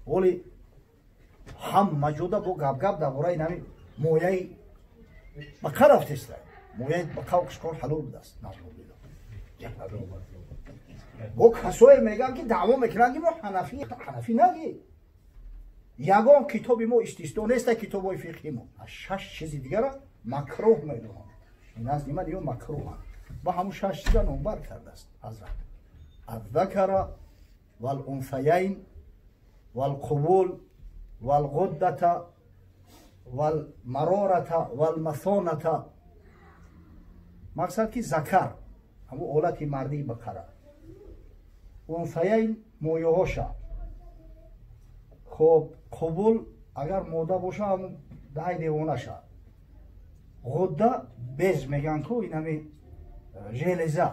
ولی هم مجوده با گپ درباره نمی مویه بقا رفته است مویه بقا کشکار حلول بوده است با کسایی میگن که دعوا میکنن که ما حنفی نگی یگان کتابی ما استثنا نیست کتابای فقهی ما 6 چیز دیگه را مکروه میدونن این از من دیگه مکروه با همون 6 چیز نمبر کرده است حضرت الذکر والانثیین والقبول والغدة والمرارة والمثانة مقصد که ذکر همون اولاد مردی بقره انثیین مویه هاشه خب قبول اگر موده باشه همون دای دیوانه شه غده بیز میگن که این همه ژلزه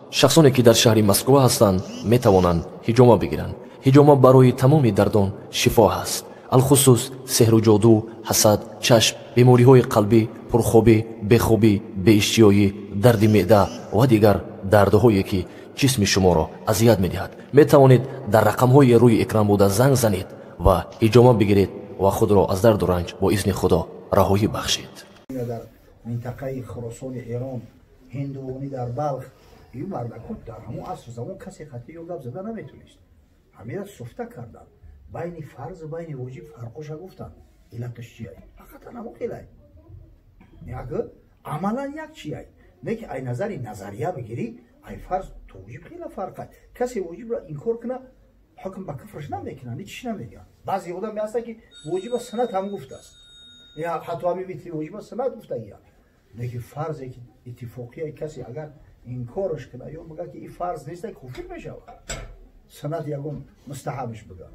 شخصانی که در شهر مسکو هستند می توانند حجامه بگیرند. حجامه برای تمام دردان شفا است. الخصوص سحر و جادو، حسد، چشم، بیماری های قلبی، پرخوابی، بخوابی، بی‌اشتهایی، درد معده و دیگر دردهایی که جسم شما را اذیت می‌دهد. می توانید در رقم های روی اکران بوده زنگ زنید و حجامه بگیرید و خود را از درد و رنج با اذن خدا رهایی بخشید. در منطقه خراسان ایران، هندوانی در بلخ، این مردکان در همون عصر زمان کسی خطی یا گپ زده نمیتونست. همه را سفته کردن. بین فرض بین واجب فرقش گفتن. علتش چیه؟ فقط همون خیلی. یک عملا یک چیه؟ نه که ای نظری نظریه بگیری، ای فرض تو واجب خیلی فرقه. کسی واجب را انکار کنه، حکم به کفرش نمیکنه، هیچ نمیگن. بعضی آدم هستن که واجب سنت هم گفته است. یا حتی همین ویتری واجب سنت گفته یا. نه که فرض که اتفاقی کسی اگر انکارش کنه یا بگه که این فرض نیست که کافر میشه. سنت یگم مستحبش بگه.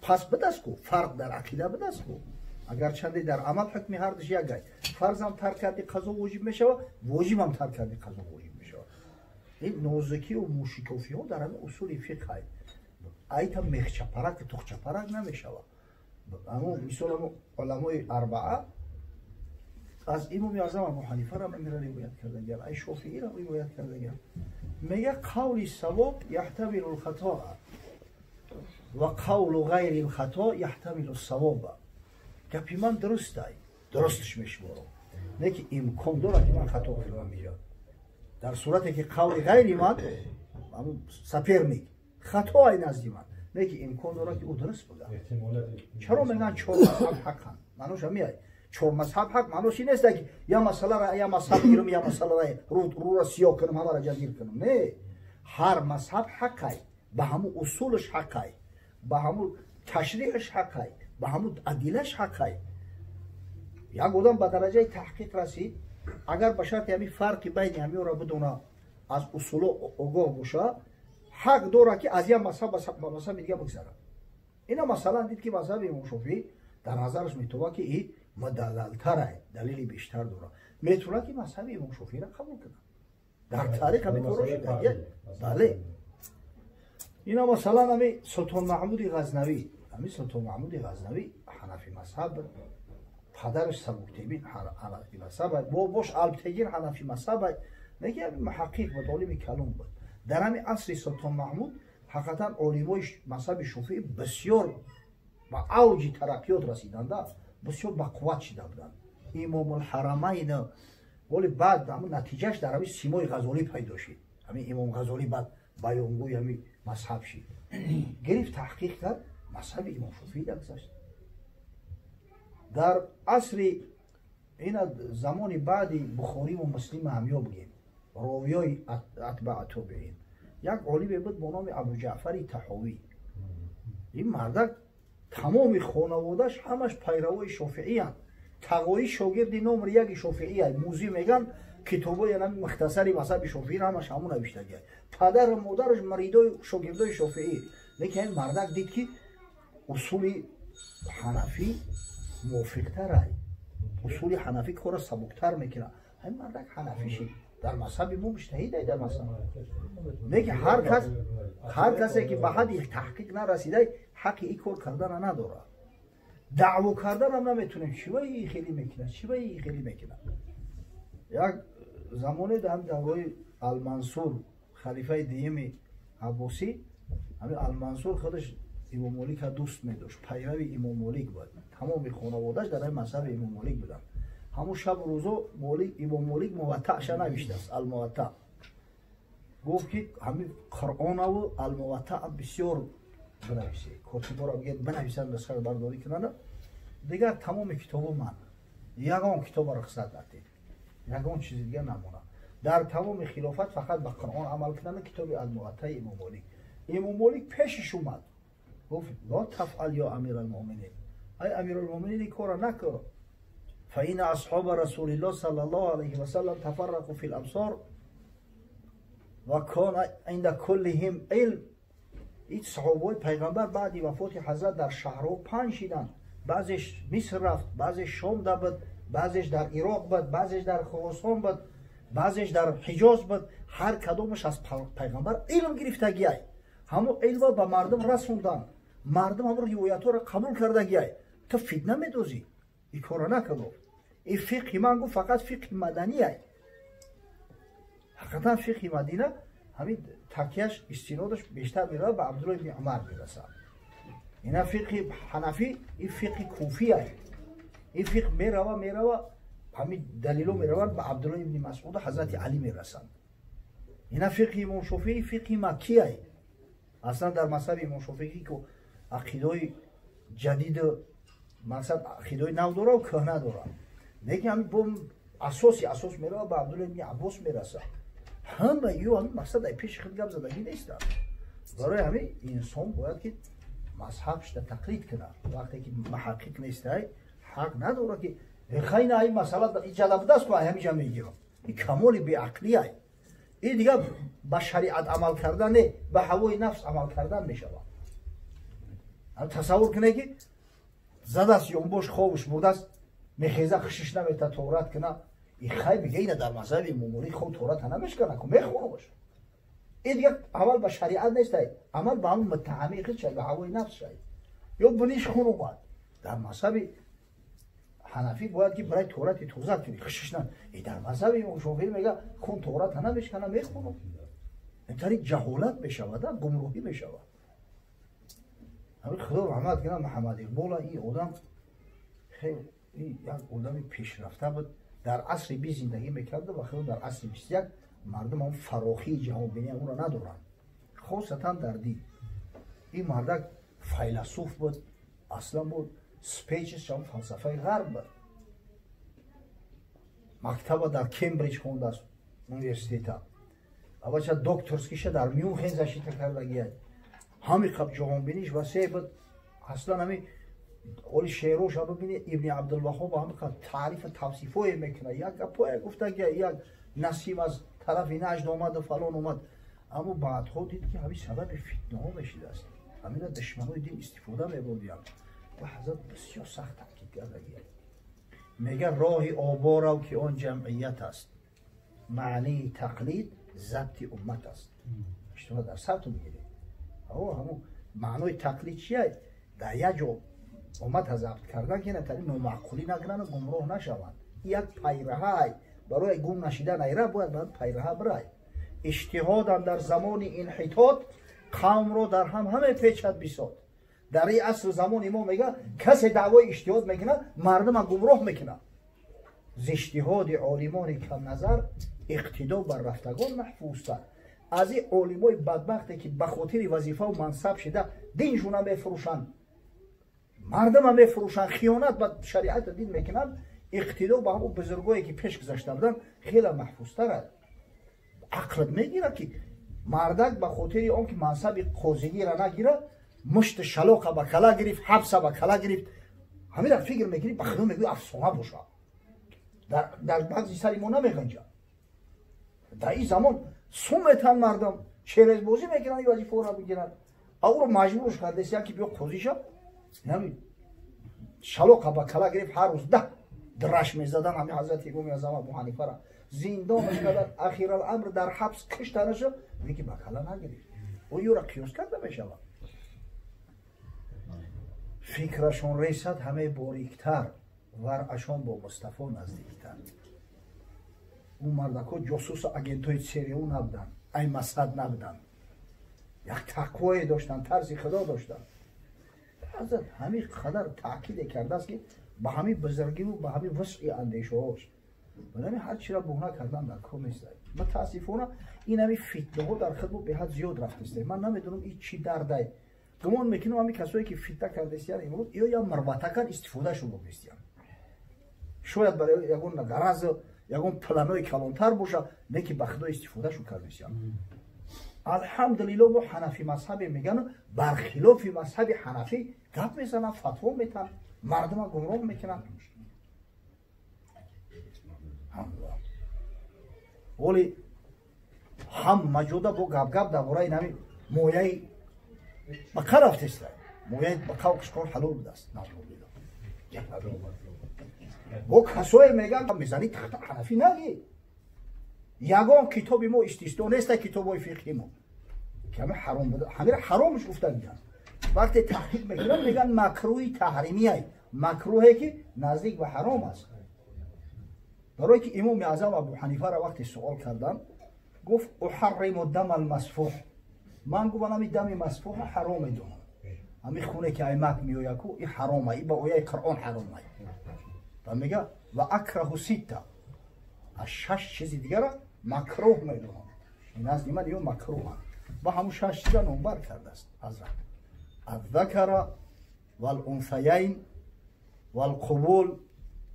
پس بدست کو فرق در عقیده بدست کو. اگر چندی در عمل حکمی هر دش یک گای. فرض هم ترک کردی قضا واجب میشه و واجب هم ترک کردی قضا واجب میشه. این نازکی و موشکافی ها در اصول فقه های. ایتا مخچه پرک تخچه پرک نمیشه. اما مثال علمای اربعه از امام اعظم ابو حنیفه را میرن روایت کردن، ای شافعی را روایت کردن. میگه قول صواب یحتمل الخطا و قول غیر الخطا یحتمل الصواب. گپی من درسته، درستش میشمارم. نه که امکان داره که من خطا کنم میگم. در صورتی که قول غیر من سپر میگه خطا ای نزد من. نه که امکان داره که او درست بوده. چرا میگن چهار مذهب حقن؟ منوش میای. چهار مذهب حق منوش نیست که یا مسئله را یا مذهب گیرم یا مسئله را رو را سیاه کنم همه را جزیر کنم. نه، هر مذهب حقی، به همون اصولش حقی، به همون تشریعش حقی، به همون ادلهش حقی. یک آدم به درجه تحقیق رسید، اگر به شرط همین فرقی بین همین را بدونه از اصول آگاه باشه، حق داره که از یک مذهب به مذهب دیگه بگذره. اینا مثلا دید که مذهب امام شافعی در نظرش میتونه که این مدلل‌تره، دلیلی بیشتر داره، میتونه که مذهب امام شافعی را قبول کنه. در تاریخ همین طور شده. بله. اینا مثلا همین سلطان محمود غزنوی، حنفی مذهب، پدرش سبکتگین حنفی مذهب، باش البتگین حنفی مذهب، میگه محقق و طالب کلام بود. در همین عصر سلطان محمود حقیقتا علمای مذهب شافعی بسیار با اوج ترقیات رسیدند، بسیار با قوت شده بودند. امام الحرمین ولی بعد همون نتیجهش در همین سیمای غزالی پیدا شد. همین امام غزالی بعد بیانگوی همین مذهب شد. گرفت تحقیق کرد، مذهب امام شافعی درگذشت. در عصر این زمان بعدی بخاری و مسلم همیو بگیم، راویای اتباع تابعین، یک عالم بود با نام ابو جعفر طحاوی. این مرد تمام خانواده‌اش همش پیروای شافعی هستند. تقوی شاگرد نمره یک شافعی است. موزی میگن کتابای مختصری مذهب شافعی همش همون نوشته است. پدر و مادرش مریدای شاگردای شافعی. لیکن این مرد دید که اصول حنفی موافق‌تر است. اصول حنفی کار سبک‌تر میکنه. این مرد حنفی شد. در مذهب ما مجتهد است در مذهب. میگه هر کسی که به حد تحقیق نرسیده حق این کار کردن نداره. دعوا کردن هم نمیتونه. چی خیلی میکنه. یک زمانی در دوره المنصور халифаи дуюми аббосӣ ҳамин Алмансур худаш имом Молика дӯст медошт, пайрави имом Молик буд. Тамоми хонаводааш дар ин мазҳаби имом Молик буданд. ҳамун шаб рӯзо имом Молик муваттаъша навиштааст, Алмуваттаъ. гуфт ки ҳамин Қуръонаву Алмуваттаъ бисёр бинависед. Котиборо бигӯед бинависанд, нусхаро бардорӣ кунанд. Дигар тамоми китобу ман. Ягон китобро рухсат надид. Ягон чизи дигар намонад. дар тамоми хилофат фақат ба Қуръон амал карданд, китоби Алмуваттаъи имом Молик. имом Молик пешиш омад. гуфт ла тафъал ё амиралмуъминин. ай амиралмуъминин ин кора накун. فإن أصحاب رسول الله صلى الله عليه وسلم تفرقوا في الأمصار وكان عند كلهم علم. این صحابه پیغمبر بعد وفات حضرت در شهرها 5 شدند. بعضیش مصر رفت، بعضیش شام بود، بعضیش در عراق بود، بعضیش در خراسان بود، بعضیش در حجاز بود. هر کدومش از پیغمبر علم گرفتگی است. همون علم به مردم رسوندن. مردم همون روایت ها را قبول کردگی است. تو فتنه میدوزی. این کارا نکنو. این فقه من گفت فقط فقه مدنی است. حقیقتا فقه مدینه همین تکیهش استنادش بیشتر میره به عبدالله ابن عمر میرسه. اینا فقه حنفی، این فقه کوفی است. این فقه میروه همین دلیلو میروند به عبدالله ابن مسعود و حضرت علی میرسند. اینا فقه امام شافعی فقه مکی است. اصلا در مذهب امام شافعی که عقیده جدید مثلا عقیده نو داره و کهنه داره. لیکن همین با اساس میروه به عبدالله ابن عباس میرسه. همه یو همین مقصد ای پیش خود گپ زدگی نیست. برای همین انسان باید که مذهبش را تقلید کنه. وقتی که محقق نیست حق نداره که خیلی این مسئله این جلب دست کنه همیشه میگیرم. این کمال بیعقلی است. این دیگه با شریعت عمل کردن نه، به هوای نفس عمل کردن میشه. تصور کنه که زده است یا باش خوابش برده است میخیزه خشش نمیته تورات کنه. این خیلی میگه اینه در مذهب امام خود تورات نمیشکنه که میخونه باشه. این دیگه عمل به شریعت نیست، عمل به همون متهمی خود شد، به هوای نفس شد. یا بنیش خون اومد. در مذهب حنفی باید که برای تورات توزیع کنی، خشش نه. این در مذهب امام شافعی میگه خون تورات نمیشکنه میخونه. اینطوری جهالت میشود، گمراهی میشود. همین خدا رحمت کنه محمد اقبال این آدم خیلی یک آدم پیشرفته بود. در عصر 20 زندگی میکرده و خیلی در عصر 21 مردم هم فراخی جهانبینی اون را ندارن، خاصتا در دین. این مردک فیلسوف بود، اصلا بود سپیچش هم فلسفه غرب بود. مکتب در کمبریج خونده است، اونیورسیته. اول چه دکترسکیش در میونخن زشیده کردگی است. همین خب جهانبینیش وسیع بود. اصلا همین اولی شعروش ها ببینید ابن عبدالوهاب همین که تعریف توصیفای میکنه. یک گپای گفته که یک نسیم از طرف نجد آمد و فلان آمد. اما بعدها دید که همین سبب فتنه ها میشید است. همین دشمنای دین استفاده میبردیم. و حضرت بسیار سخت تاکید کرده. میگه راه آبا رو که آن جمعیت است. معنی تقلید ضبط امت است. اشتباه در سرتون میگیرید. همون معنای تقلید چیه؟ در یک جا امت ضبط کردن که نتاری نامعقولی نکنن و گمراه نشوند. یک پیرهای برای گم نشیدن ایره باید پیرها برای اجتهاد در زمان انحطاط قوم رو در همه پیچد بساد. در این عصر زمان ما میگه کسی دعوای اجتهاد میکنه مردم گمراه میکنه. ز اجتهاد عالمان کم نظر اقتدا بر رفتگان محفوظ تر. از این عالمای بدبختی که به خاطر وظیفه و منصب شده دینشون هم میفروشن، مردم هم میفروشن، خیانت به شریعت دین میکنن. اقتدا به همون بزرگایی که پیش گذشته بودن خیلی محفوظ تره. عقلت میگیره که مردک به خاطر اون که منصب قاضیگی را نگیره مشت شلاق به کلا گرفت، حبس به کلا گرفت. همین فکر میکنی به خودم میگه افسانه باشه. در بعضی سری ما نمیگنجه. در این زمان سومتن مردم چهرز بازی میکنن، این وظیفه را بگیرن. او رو مجبورش کرده که بیا قاضی شو. همین شلاق به کلا گرفت، هر روز 10 درش میزدن. همین حضرت امام اعظم ابو حنیفه را زندانش کردن. اخیر الامر در حبس کشتنش، میگه به کلا نگرفت. او یورا قیاس کرده میشود. فکرشون رسد همه باریکتر، ورعشان با مصطفی نزدیکتر. اون مردکا جاسوس اگنتای سریو نبودن، ای مسد نبودن، یک تقوای داشتن، ترس خدا داشتن. حضرت همین قدر تاکید کرده است که به همین بزرگی و به همین وسع اندیشه هاش بنابراین هر چی را بهونه کردن در کار نیست. متاسفانه این همین فتنه ها در خود به حد زیاد رفته است. من نمیدونم این چی درده. گمان میکنم همین کسایی که فتنه کرده استیان امروز یا مروتکان استفاده شو بگیستیان. شاید برای یگون غرض یگون پلانای کلانتر باشه، نه که به خدا استفاده شو کرده استیان. الحمدلله و حنفی مذهب میگن برخلاف مذهب حنفی گپ میزنن، فتوا میتن، مردم گمراه میکنن. ولی هم مجوده با گپ گپ در برای نمی مویه بقا رفته است. مویه بقا کشکار حلول بوده است. با کسای میگن میزنی تخت حنفی نگی. یگان کتابی ما استثنا نیست کتابای فقهی ما که همه حرام بوده، همه حرامش گفته میگن. وقتی تحقیق میکنن میگن مکروه تحریمیه، مکروهی که نزدیک به حرام است. برای که امام اعظم ابو حنیفه را وقتی سوال کردن گفت احرم الدم المسفوح، من گفتم همین دم مسفوح حرام میدونم، همین خونه که ایمک میوید کو این حرامه، این با اویای قرآن حرامه. و میگه و اکره سته، از 6 چیز دیگر را مکروه میدونم. این از من دیگه مکروه با همون 6 چیز نمبر کرده است حضرت. الذکر والانثیین والقبول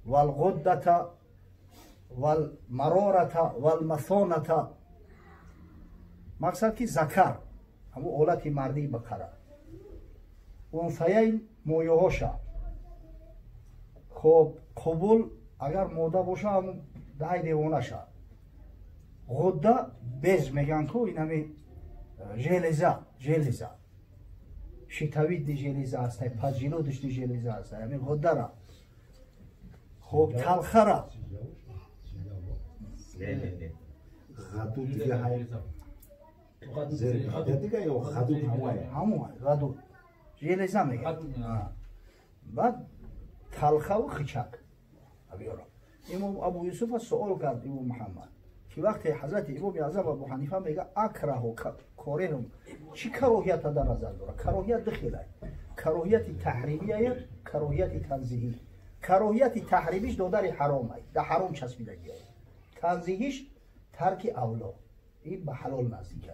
والغدة والمرارة والمثانة. مقصد که ذکر همون اولاد مردی بقره، انثیین مویه هاشه، خب قبول اگر موده باشه همون ده دیوانه شه، غده bez میگن که این همه ژلیزه شتوید دی ژلیزه هست، پس جلو داشتی ژلیزه هست، همین غده را. خب تلخه را غدو دیگه های دیگه یا غدو همون غدو ژلیزه میگن. بعد تلخه و خچک. امام ابو یوسف سوال کرد امام محمد که وقتی حضرت امام اعظم ابو حنیفه میگه اکره و کارینم چی کراهیت در نظر داره؟ کراهیت دخیله، کراهیت تحریمیه، کراهیت تنزیهی. کراهیت تحریمیش دادر حرامه، در حرام چسبیدگیه. تنزیهیش ترک اولا، این به حلال نزدیکه.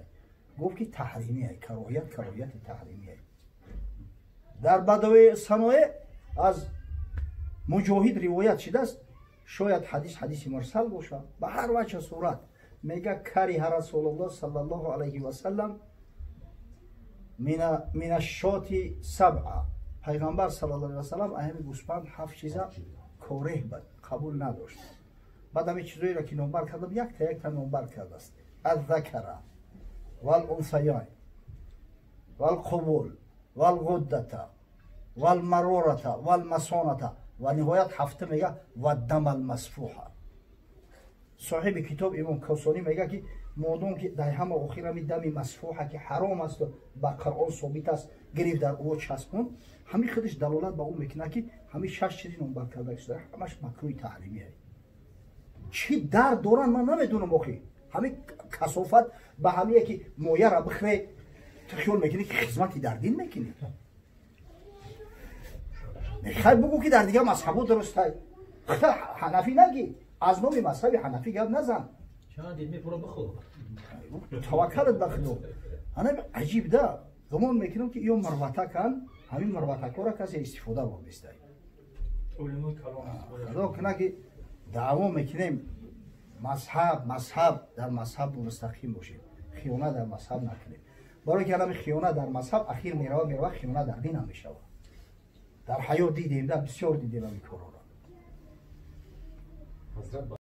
گفت که تحریمیه، کراهیت تحریمیه. در بدوی صنایع از مجاهد روایت شده است، شاید حدیث مرسل باشه، به هر وجه صورت میگه کریه رسول الله صلی الله علیه و سلم من الشاة 7. پیغمبر صلی الله علیه و سلم اهم گوسفند 7 چیزا کاره بود، قبول نداشت. بعد همین چیزایی را که نمبر کردم یک تا نمبر کرده است. الذکر والانثیین والقبول والغدة والمرارة والمثانة و نهایت 7 میگه و دم المسفوح. صاحب کتاب امام کوثانی میگه که مادام که در همه آخر می دم مسفوح که حرام است و با قرآن ثابت است گرفت در او چسبون، همین خودش دلالت به اون میکنه که همین 6 چیزی نمبر کرده است، همش مکروه تحریمیه. چی درد دارن من نمیدونم آخی. همین کثافت به همین که مویه را بخره تو خیال میکنی که خدمتی در دین میکنی. خیلی بگو که در دیگه مذهب درسته، حنفی نگی، از نوع مذهب حنفی گفت نزن. چند دید میپورا بخور توکلت بخلو. انا عجیب ده، گمان میکنم که این مروته کن، همین مروته کارا کسی استفاده با بیسته. خدا کنه که دعوا میکنیم مذهب در مذهب مستقیم باشیم، خیانت در مذهب نکنیم. برای که الان خیانت در مذهب اخیر میروه خیانت در دین هم میشه. در حیات دیدیم، در بسیار دیدیم این کارا را.